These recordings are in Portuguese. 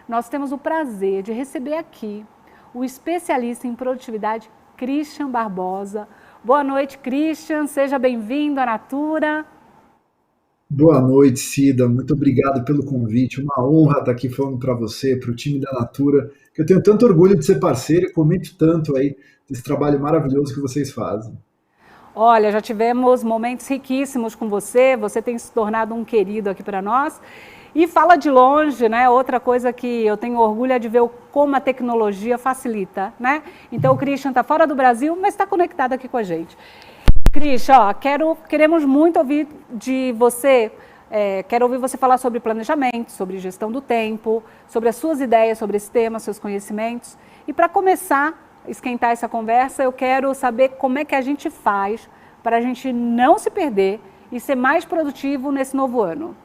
Nós temos o prazer de receber aqui o especialista em produtividade, Christian Barbosa. Boa noite, Christian, seja bem-vindo à Natura. Boa noite, Cida. Muito obrigado pelo convite. Uma honra estar aqui falando para você, para o time da Natura, que eu tenho tanto orgulho de ser parceiro e comento tanto aí desse trabalho maravilhoso que vocês fazem. Olha, já tivemos momentos riquíssimos com você, você tem se tornado um querido aqui para nós. E fala de longe, né? Outra coisa que eu tenho orgulho é de ver como a tecnologia facilita, né? Então o Christian está fora do Brasil, mas está conectado aqui com a gente. Christian, ó, queremos muito ouvir de você, quero ouvir você falar sobre planejamento, sobre gestão do tempo, sobre as suas ideias sobre esse tema, seus conhecimentos. E para começar a esquentar essa conversa, eu quero saber como é que a gente faz para a gente não se perder e ser mais produtivo nesse novo ano.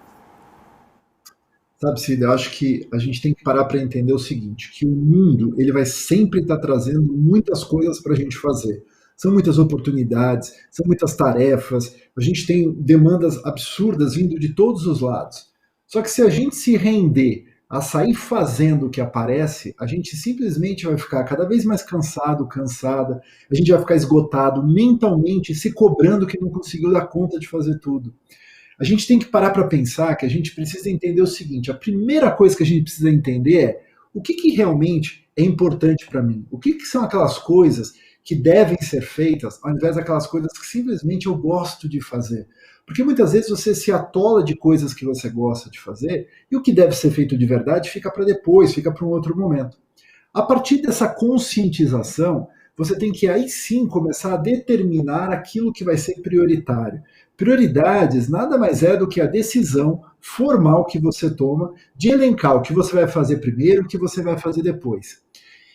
Sabe, Cida, eu acho que a gente tem que parar para entender o seguinte, que o mundo ele vai sempre estar trazendo muitas coisas para a gente fazer. São muitas oportunidades, são muitas tarefas, a gente tem demandas absurdas vindo de todos os lados. Só que se a gente se render a sair fazendo o que aparece, a gente simplesmente vai ficar cada vez mais cansado, cansada, a gente vai ficar esgotado mentalmente, se cobrando que não conseguiu dar conta de fazer tudo. A gente tem que parar para pensar que a gente precisa entender o seguinte: a primeira coisa que a gente precisa entender é o que realmente é importante para mim, o que são aquelas coisas que devem ser feitas, ao invés daquelas coisas que simplesmente eu gosto de fazer. Porque muitas vezes você se atola de coisas que você gosta de fazer e o que deve ser feito de verdade fica para depois, fica para um outro momento. A partir dessa conscientização, você tem que aí sim começar a determinar aquilo que vai ser prioritário. Prioridades nada mais é do que a decisão formal que você toma de elencar o que você vai fazer primeiro, o que você vai fazer depois.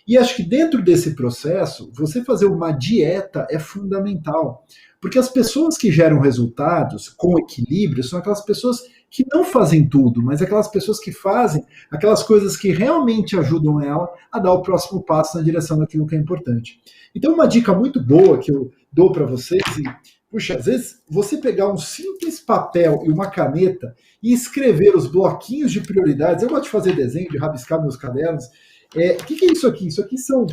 E acho que dentro desse processo, você fazer uma dieta é fundamental. Porque as pessoas que geram resultados com equilíbrio são aquelas pessoas que não fazem tudo, mas aquelas pessoas que fazem aquelas coisas que realmente ajudam ela a dar o próximo passo na direção daquilo que é importante. Então, uma dica muito boa que eu dou para vocês, e, puxa, às vezes você pegar um simples papel e uma caneta e escrever os bloquinhos de prioridades. Eu gosto de fazer desenho, de rabiscar meus cadernos. O que é isso aqui? Isso aqui são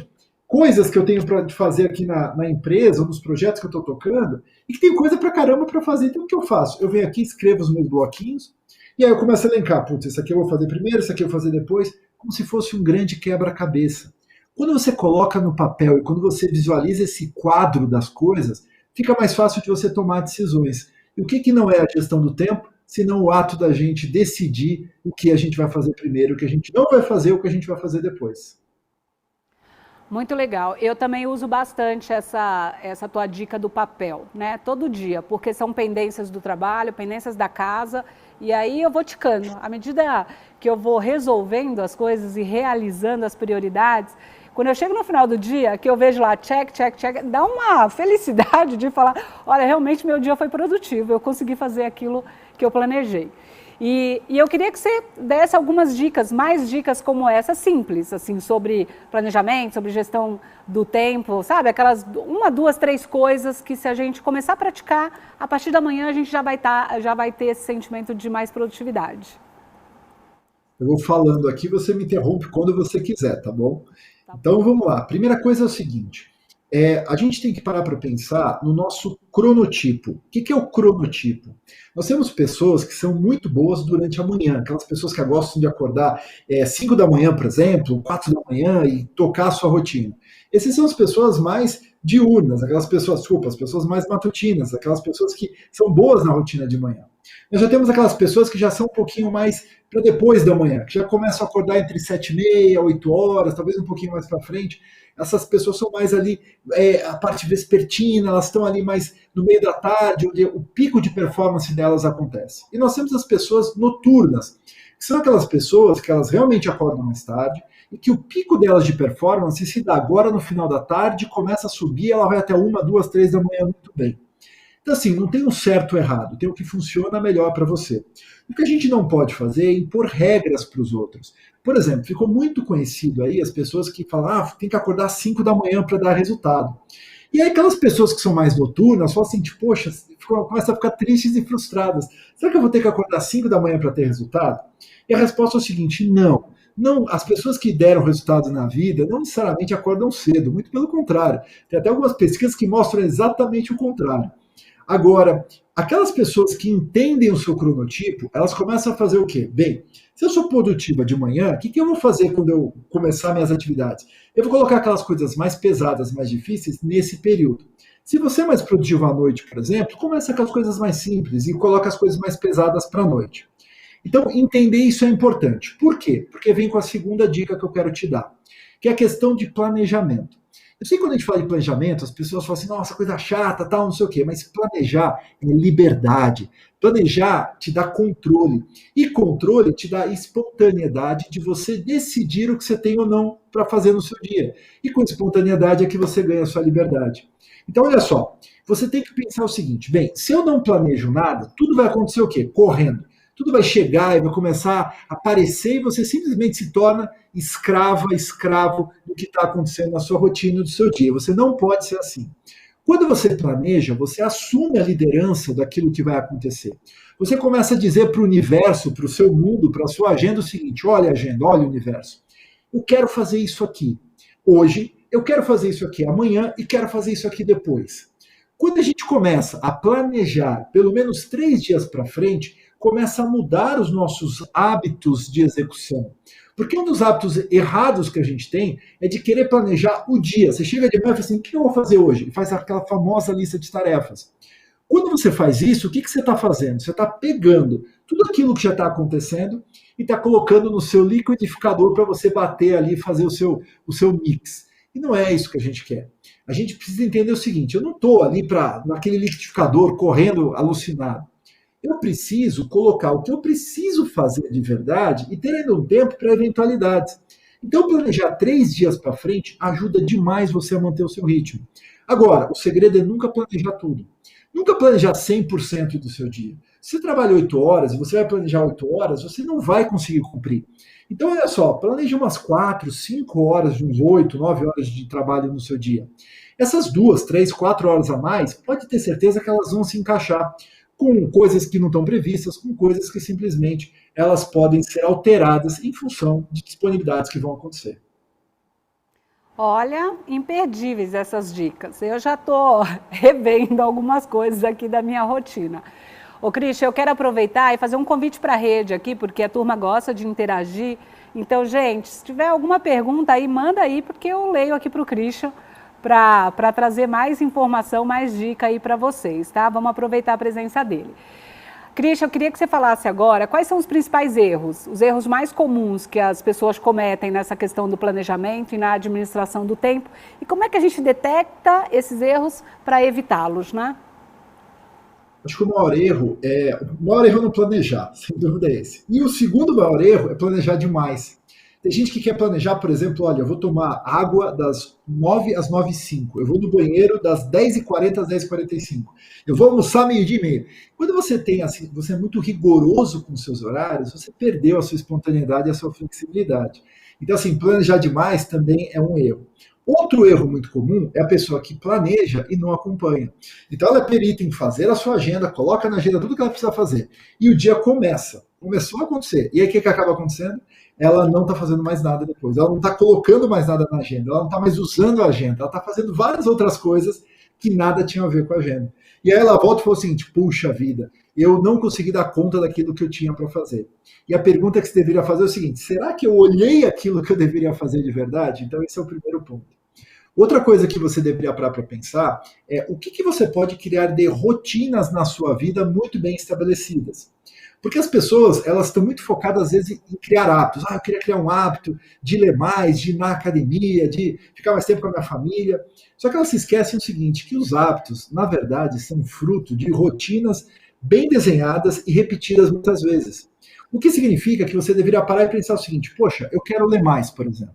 coisas que eu tenho para fazer aqui na empresa, ou nos projetos que eu estou tocando, e que tem coisa para caramba para fazer. Então o que eu faço? Eu venho aqui, escrevo os meus bloquinhos, e aí eu começo a elencar. Putz, isso aqui eu vou fazer primeiro, isso aqui eu vou fazer depois, como se fosse um grande quebra-cabeça. Quando você coloca no papel e quando você visualiza esse quadro das coisas, fica mais fácil de você tomar decisões. E o que não é a gestão do tempo, senão o ato da gente decidir o que a gente vai fazer primeiro, o que a gente não vai fazer, o que a gente vai fazer depois. Muito legal. Eu também uso bastante essa tua dica do papel, né? Todo dia, porque são pendências do trabalho, pendências da casa, e aí eu vou ticando. À medida que eu vou resolvendo as coisas e realizando as prioridades, quando eu chego no final do dia, que eu vejo lá check, check, check, dá uma felicidade de falar, olha, realmente meu dia foi produtivo, eu consegui fazer aquilo que eu planejei. E eu queria que você desse algumas dicas, mais dicas como essa, simples, assim, sobre planejamento, sobre gestão do tempo, sabe? Aquelas uma, duas, três coisas que se a gente começar a praticar, a partir da manhã a gente já vai ter esse sentimento de mais produtividade. Eu vou falando aqui, você me interrompe quando você quiser, tá bom? Tá bom. Então vamos lá. A primeira coisa é o seguinte: a gente tem que parar para pensar no nosso cronotipo. O que é o cronotipo? Nós temos pessoas que são muito boas durante a manhã, aquelas pessoas que gostam de acordar 5 da manhã, por exemplo, 4 da manhã e tocar a sua rotina. Essas são as pessoas mais diurnas, aquelas pessoas, desculpa, as pessoas mais matutinas, aquelas pessoas que são boas na rotina de manhã. Nós já temos aquelas pessoas que já são um pouquinho mais para depois da manhã, que já começam a acordar entre 7h30, 8 horas, talvez um pouquinho mais para frente. Essas pessoas são mais ali, a parte vespertina, elas estão ali mais no meio da tarde, onde o pico de performance delas acontece. E nós temos as pessoas noturnas, que são aquelas pessoas que elas realmente acordam mais tarde, e que o pico delas de performance se dá agora no final da tarde, começa a subir, ela vai até 1, 2, 3 da manhã muito bem. Então, assim, não tem um certo ou errado, tem o que funciona melhor para você. O que a gente não pode fazer é impor regras para os outros. Por exemplo, ficou muito conhecido aí as pessoas que falam, tem que acordar às 5 da manhã para dar resultado. E aí aquelas pessoas que são mais noturnas falam assim, tipo, poxa, começam a ficar tristes e frustradas. Será que eu vou ter que acordar 5 da manhã para ter resultado? E a resposta é o seguinte, não. Não, as pessoas que deram resultados na vida não necessariamente acordam cedo, muito pelo contrário. Tem até algumas pesquisas que mostram exatamente o contrário. Agora, aquelas pessoas que entendem o seu cronotipo, elas começam a fazer o quê? Bem, se eu sou produtiva de manhã, o que eu vou fazer quando eu começar minhas atividades? Eu vou colocar aquelas coisas mais pesadas, mais difíceis nesse período. Se você é mais produtivo à noite, por exemplo, começa com as coisas mais simples e coloca as coisas mais pesadas para a noite. Então, entender isso é importante. Por quê? Porque vem com a segunda dica que eu quero te dar, que é a questão de planejamento. Eu sei que quando a gente fala de planejamento, as pessoas falam assim, nossa, coisa chata, tal, não sei o quê, mas planejar é liberdade. Planejar te dá controle. E controle te dá espontaneidade de você decidir o que você tem ou não para fazer no seu dia. E com espontaneidade é que você ganha a sua liberdade. Então, olha só, você tem que pensar o seguinte, bem, se eu não planejo nada, tudo vai acontecer o quê? Correndo. Tudo vai chegar e vai começar a aparecer e você simplesmente se torna escravo do que está acontecendo na sua rotina, do seu dia. Você não pode ser assim. Quando você planeja, você assume a liderança daquilo que vai acontecer. Você começa a dizer para o universo, para o seu mundo, para a sua agenda o seguinte, olha a agenda, olha o universo, eu quero fazer isso aqui hoje, eu quero fazer isso aqui amanhã e quero fazer isso aqui depois. Quando a gente começa a planejar pelo menos 3 dias para frente, começa a mudar os nossos hábitos de execução. Porque um dos hábitos errados que a gente tem é de querer planejar o dia. Você chega de manhã e fala assim, o que eu vou fazer hoje? E faz aquela famosa lista de tarefas. Quando você faz isso, o que você está fazendo? Você está pegando tudo aquilo que já está acontecendo e está colocando no seu liquidificador para você bater ali e fazer o seu mix. E não é isso que a gente quer. A gente precisa entender o seguinte, eu não estou ali naquele liquidificador correndo alucinado. Eu preciso colocar o que eu preciso fazer de verdade e ter ainda um tempo para eventualidades. Então, planejar 3 dias para frente ajuda demais você a manter o seu ritmo. Agora, o segredo é nunca planejar tudo. Nunca planejar 100% do seu dia. Se você trabalha 8 horas e você vai planejar 8 horas, você não vai conseguir cumprir. Então, olha só, planeje umas 4, 5 horas, uns 8, 9 horas de trabalho no seu dia. Essas 2, 3, 4 horas a mais, pode ter certeza que elas vão se encaixar com coisas que não estão previstas, com coisas que simplesmente elas podem ser alteradas em função de disponibilidades que vão acontecer. Olha, imperdíveis essas dicas. Eu já estou revendo algumas coisas aqui da minha rotina. Ô, Christian, eu quero aproveitar e fazer um convite para a rede aqui, porque a turma gosta de interagir. Então, gente, se tiver alguma pergunta aí, manda aí, porque eu leio aqui para o Christian, para trazer mais informação, mais dica aí para vocês, tá? Vamos aproveitar a presença dele. Christian, eu queria que você falasse agora quais são os principais erros, os erros mais comuns que as pessoas cometem nessa questão do planejamento e na administração do tempo, e como é que a gente detecta esses erros para evitá-los, né? Acho que o maior erro é não planejar, sem dúvida é esse. E o segundo maior erro é planejar demais. Tem gente que quer planejar, por exemplo, olha, eu vou tomar água das 9 às 9h05, eu vou no banheiro das 10h40 às 10h45, eu vou almoçar meio-dia e meio. Quando você tem assim, você é muito rigoroso com os seus horários, você perdeu a sua espontaneidade e a sua flexibilidade. Então, assim, planejar demais também é um erro. Outro erro muito comum é a pessoa que planeja e não acompanha. Então ela é perita em fazer a sua agenda, coloca na agenda tudo que ela precisa fazer. E o dia começou a acontecer. E aí o que acaba acontecendo? Ela não está fazendo mais nada depois. Ela não está colocando mais nada na agenda. Ela não está mais usando a agenda. Ela está fazendo várias outras coisas que nada tinham a ver com a agenda. E aí ela volta e fala o seguinte, puxa vida, eu não consegui dar conta daquilo que eu tinha para fazer. E a pergunta que você deveria fazer é o seguinte, será que eu olhei aquilo que eu deveria fazer de verdade? Então esse é o primeiro ponto. Outra coisa que você deveria parar para pensar é o que você pode criar de rotinas na sua vida muito bem estabelecidas. Porque as pessoas, elas estão muito focadas, às vezes, em criar hábitos. Eu queria criar um hábito de ler mais, de ir na academia, de ficar mais tempo com a minha família. Só que elas se esquecem o seguinte, que os hábitos, na verdade, são fruto de rotinas bem desenhadas e repetidas muitas vezes. O que significa que você deveria parar e pensar o seguinte, poxa, eu quero ler mais, por exemplo.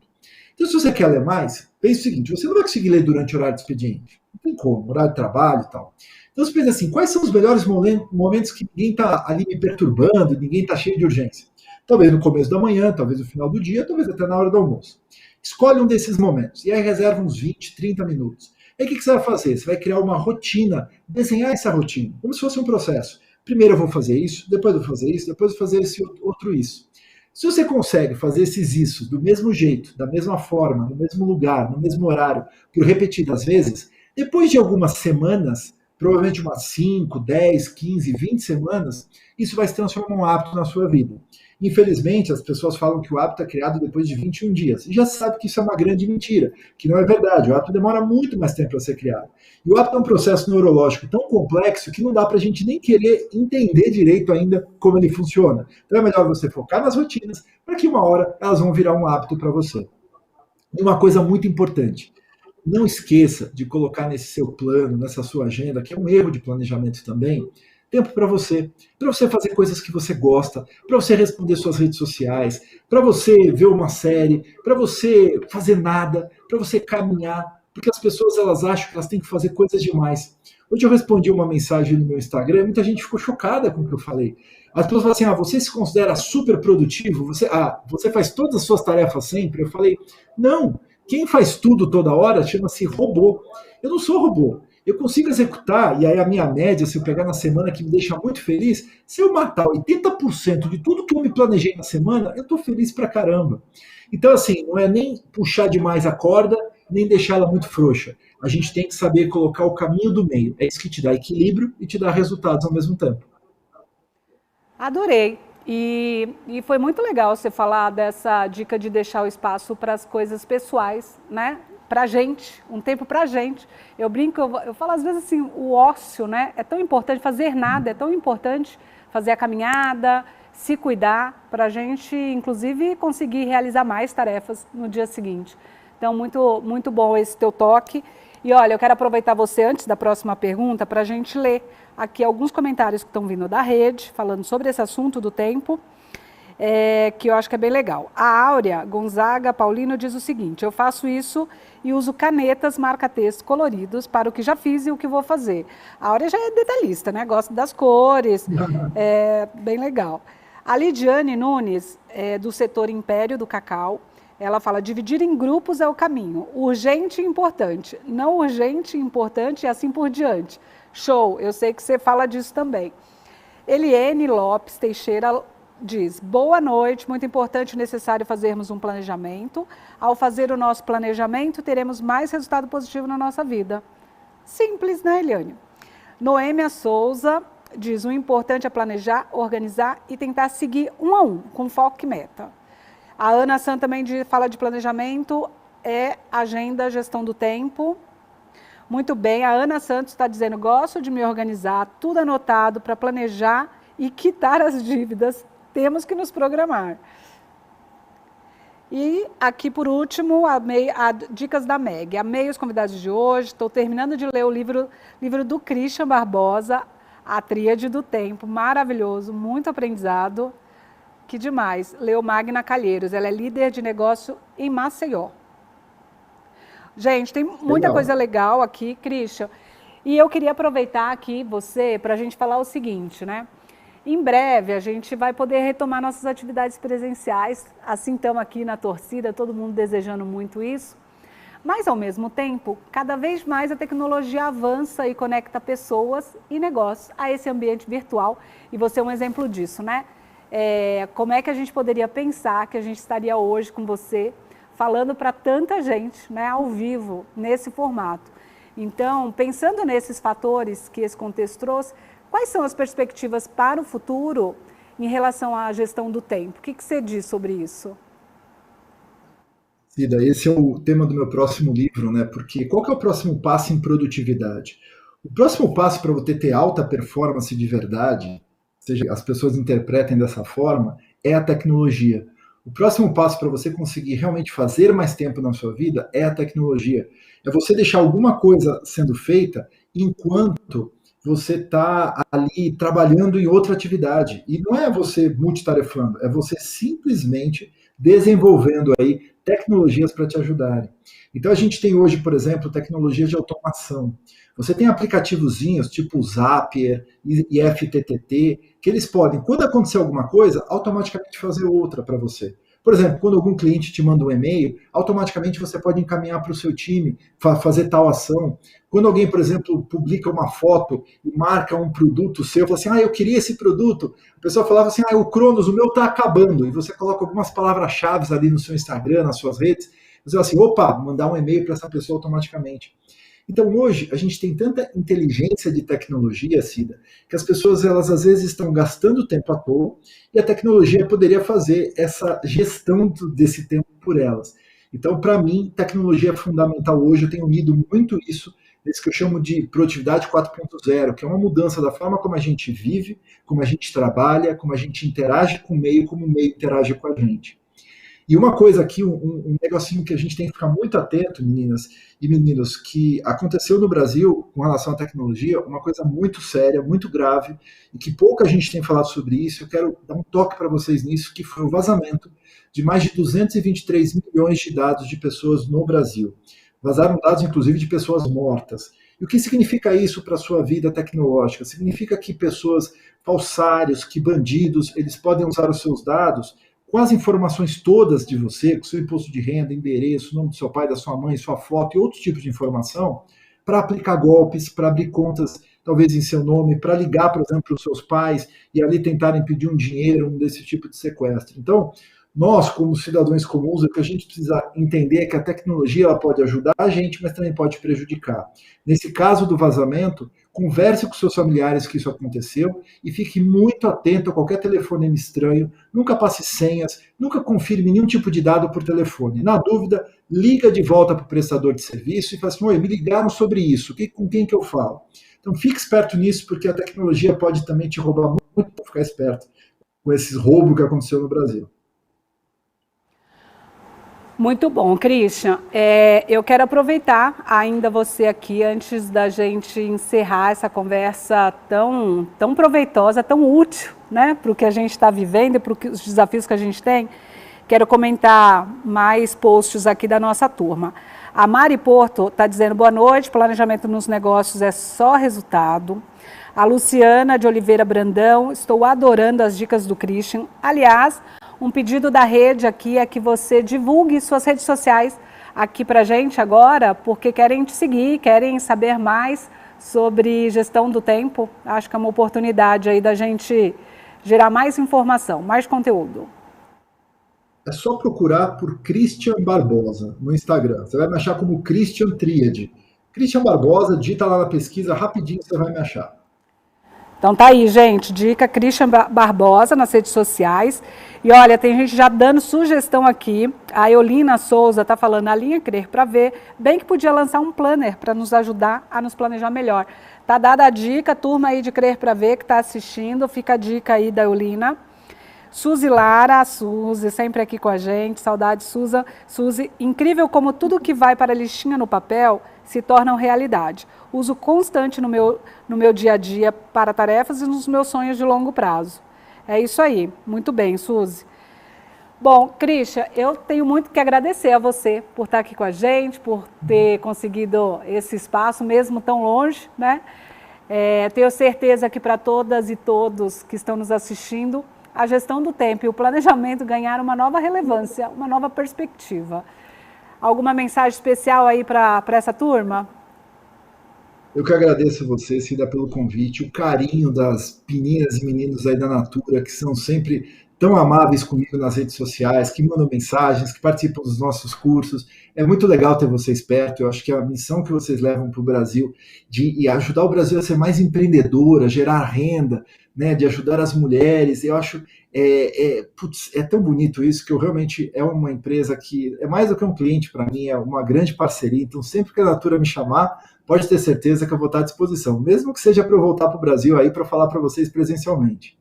Então, se você quer ler mais, pense o seguinte, você não vai conseguir ler durante o horário de expediente. Não tem como, horário de trabalho e tal. Então você pensa assim, quais são os melhores momentos que ninguém está ali me perturbando, ninguém está cheio de urgência? Talvez no começo da manhã, talvez no final do dia, talvez até na hora do almoço. Escolhe um desses momentos e aí reserva uns 20, 30 minutos. Aí o que você vai fazer? Você vai criar uma rotina, desenhar essa rotina, como se fosse um processo. Primeiro eu vou fazer isso, depois eu vou fazer isso, depois eu vou fazer esse outro isso. Se você consegue fazer esses isso do mesmo jeito, da mesma forma, no mesmo lugar, no mesmo horário, por repetidas vezes, depois de algumas semanas, provavelmente umas 5, 10, 15, 20 semanas, isso vai se transformar em um hábito na sua vida. Infelizmente, as pessoas falam que o hábito é criado depois de 21 dias. E já sabe que isso é uma grande mentira, que não é verdade. O hábito demora muito mais tempo para ser criado. E o hábito é um processo neurológico tão complexo que não dá para a gente nem querer entender direito ainda como ele funciona. Então é melhor você focar nas rotinas, para que uma hora elas vão virar um hábito para você. E uma coisa muito importante, não esqueça de colocar nesse seu plano, nessa sua agenda, que é um erro de planejamento também, tempo para você fazer coisas que você gosta, para você responder suas redes sociais, para você ver uma série, para você fazer nada, para você caminhar, porque as pessoas elas acham que elas têm que fazer coisas demais. Hoje eu respondi uma mensagem no meu Instagram, muita gente ficou chocada com o que eu falei. As pessoas falam assim, você se considera super produtivo? Você faz todas as suas tarefas sempre? Eu falei, não, quem faz tudo toda hora chama-se robô. Eu não sou robô. Eu consigo executar, e aí a minha média, se eu pegar na semana que me deixa muito feliz, se eu matar 80% de tudo que eu me planejei na semana, eu estou feliz pra caramba. Então, assim, não é nem puxar demais a corda, nem deixá-la muito frouxa. A gente tem que saber colocar o caminho do meio. É isso que te dá equilíbrio e te dá resultados ao mesmo tempo. Adorei. E foi muito legal você falar dessa dica de deixar o espaço para as coisas pessoais, né? Pra gente, um tempo pra gente. Eu brinco, eu falo às vezes assim, o ócio, né? É tão importante, fazer nada é tão importante, fazer a caminhada, se cuidar, para a gente, inclusive, conseguir realizar mais tarefas no dia seguinte. Então, muito, muito bom esse teu toque. E olha, eu quero aproveitar você, antes da próxima pergunta, para a gente ler aqui alguns comentários que estão vindo da rede, falando sobre esse assunto do tempo. Que eu acho que é bem legal. A Áurea Gonzaga Paulino diz o seguinte: eu faço isso e uso canetas marca-texto coloridos para o que já fiz e o que vou fazer. A Áurea já é detalhista, né? Gosta das cores, bem legal. A Lidiane Nunes, do setor Império do Cacau, ela fala: dividir em grupos é o caminho, urgente e importante, não urgente e importante e assim por diante. Show, eu sei que você fala disso também. Eliene Lopes Teixeira diz: boa noite, muito importante e necessário fazermos um planejamento. Ao fazer o nosso planejamento, teremos mais resultado positivo na nossa vida. Simples, né, Eliane? Noêmia Souza diz: o importante é planejar, organizar e tentar seguir um a um, com foco e meta. A Ana San também fala de planejamento, agenda, gestão do tempo. Muito bem, a Ana Santos está dizendo: gosto de me organizar, tudo anotado para planejar e quitar as dívidas. Temos que nos programar. E aqui, por último, dicas da Meg. Amei os convidados de hoje. Estou terminando de ler o livro do Christian Barbosa, A Tríade do Tempo. Maravilhoso, muito aprendizado. Que demais. Leu Magna Calheiros. Ela é líder de negócio em Maceió. Gente, tem muita coisa legal aqui, Christian. E eu queria aproveitar aqui você para a gente falar o seguinte, né? Em breve, a gente vai poder retomar nossas atividades presenciais, assim estamos aqui na torcida, todo mundo desejando muito isso. Mas, ao mesmo tempo, cada vez mais a tecnologia avança e conecta pessoas e negócios a esse ambiente virtual. E você é um exemplo disso, né? Como é que a gente poderia pensar que a gente estaria hoje com você, falando para tanta gente, né, ao vivo, nesse formato? Então, pensando nesses fatores que esse contexto trouxe, quais são as perspectivas para o futuro em relação à gestão do tempo? O que você diz sobre isso? Cida, esse é o tema do meu próximo livro, né? Porque qual que é o próximo passo em produtividade? O próximo passo para você ter alta performance de verdade, seja, as pessoas interpretem dessa forma, é a tecnologia. O próximo passo para você conseguir realmente fazer mais tempo na sua vida é a tecnologia. É você deixar alguma coisa sendo feita enquanto você está ali trabalhando em outra atividade. E não é você multitarefando, é você simplesmente desenvolvendo aí tecnologias para te ajudarem. Então a gente tem hoje, por exemplo, tecnologias de automação. Você tem aplicativozinhos tipo o Zapier e FTTT, que eles podem, quando acontecer alguma coisa, automaticamente fazer outra para você. Por exemplo, quando algum cliente te manda um e-mail, automaticamente você pode encaminhar para o seu time, fazer tal ação. Quando alguém, por exemplo, publica uma foto e marca um produto seu, fala assim, eu queria esse produto, a pessoa falava assim, o Cronos, o meu está acabando, e você coloca algumas palavras-chave ali no seu Instagram, nas suas redes, você fala assim, opa, mandar um e-mail para essa pessoa automaticamente. Então hoje a gente tem tanta inteligência de tecnologia, Cida, que as pessoas elas às vezes estão gastando tempo à toa e a tecnologia poderia fazer essa gestão desse tempo por elas. Então, para mim, tecnologia é fundamental hoje. Eu tenho unido muito isso, esse que eu chamo de produtividade 4.0, que é uma mudança da forma como a gente vive, como a gente trabalha, como a gente interage com o meio, como o meio interage com a gente. E uma coisa aqui, um negocinho que a gente tem que ficar muito atento, meninas e meninos, que aconteceu no Brasil com relação à tecnologia, uma coisa muito séria, muito grave, e que pouca gente tem falado sobre isso. Eu quero dar um toque para vocês nisso, que foi o vazamento de mais de 223 milhões de dados de pessoas no Brasil. Vazaram dados, inclusive, de pessoas mortas. E o que significa isso para a sua vida tecnológica? Significa que pessoas, falsários, que bandidos, eles podem usar os seus dados com as informações todas de você, com seu imposto de renda, endereço, nome do seu pai, da sua mãe, sua foto e outros tipos de informação, para aplicar golpes, para abrir contas, talvez em seu nome, para ligar, por exemplo, para os seus pais e ali tentarem pedir um dinheiro, desse tipo de sequestro. Então, nós, como cidadãos comuns, o que a gente precisa entender é que a tecnologia ela pode ajudar a gente, mas também pode prejudicar. Nesse caso do vazamento, converse com seus familiares que isso aconteceu e fique muito atento a qualquer telefonema estranho, nunca passe senhas, nunca confirme nenhum tipo de dado por telefone. Na dúvida, liga de volta para o prestador de serviço e fala assim, oi, me ligaram sobre isso, com quem que eu falo? Então fique esperto nisso, porque a tecnologia pode também te roubar muito, para ficar esperto com esses roubos que aconteceu no Brasil. Muito bom, Christian. Eu quero aproveitar ainda você aqui, antes da gente encerrar essa conversa tão proveitosa, tão útil, né, para o que a gente está vivendo e para os desafios que a gente tem. Quero comentar mais posts aqui da nossa turma. A Mari Porto está dizendo, boa noite, planejamento nos negócios é só resultado. A Luciana de Oliveira Brandão, estou adorando as dicas do Christian. Aliás, um pedido da rede aqui é que você divulgue suas redes sociais aqui para a gente agora, porque querem te seguir, querem saber mais sobre gestão do tempo. Acho que é uma oportunidade aí da gente gerar mais informação, mais conteúdo. É só procurar por Christian Barbosa no Instagram. Você vai me achar como Christian Tríade. Christian Barbosa, digita lá na pesquisa, rapidinho você vai me achar. Então tá aí, gente, dica Christian Barbosa nas redes sociais. E olha, tem gente já dando sugestão aqui. A Eolina Souza tá falando, a linha Crer para Ver, bem que podia lançar um planner para nos ajudar a nos planejar melhor. Tá dada a dica, turma aí de Crer para Ver que tá assistindo, fica a dica aí da Eolina. Suzy Lara, Suzy, sempre aqui com a gente, saudade Suzy, incrível como tudo que vai para a listinha no papel se torna realidade. Uso constante no meu dia a dia para tarefas e nos meus sonhos de longo prazo. É isso aí, muito bem, Suzy. Bom, Christian, eu tenho muito que agradecer a você por estar aqui com a gente, por ter conseguido esse espaço, mesmo tão longe, né? Tenho certeza que para todas e todos que estão nos assistindo, a gestão do tempo e o planejamento ganharam uma nova relevância, uma nova perspectiva. Alguma mensagem especial aí para essa turma? Eu que agradeço a você, Cida, pelo convite, o carinho das meninas e meninos aí da Natura, que são sempre tão amáveis comigo nas redes sociais, que mandam mensagens, que participam dos nossos cursos. É muito legal ter vocês perto. Eu acho que a missão que vocês levam para o Brasil de ajudar o Brasil a ser mais empreendedor, a gerar renda, né, de ajudar as mulheres, eu acho é tão bonito isso, que eu realmente é uma empresa que é mais do que um cliente para mim, é uma grande parceria. Então sempre que a Natura me chamar, pode ter certeza que eu vou estar à disposição, mesmo que seja para eu voltar para o Brasil aí para falar para vocês presencialmente.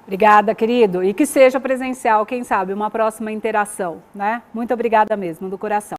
Obrigada, querido. E que seja presencial, quem sabe, uma próxima interação, né? Muito obrigada mesmo, do coração.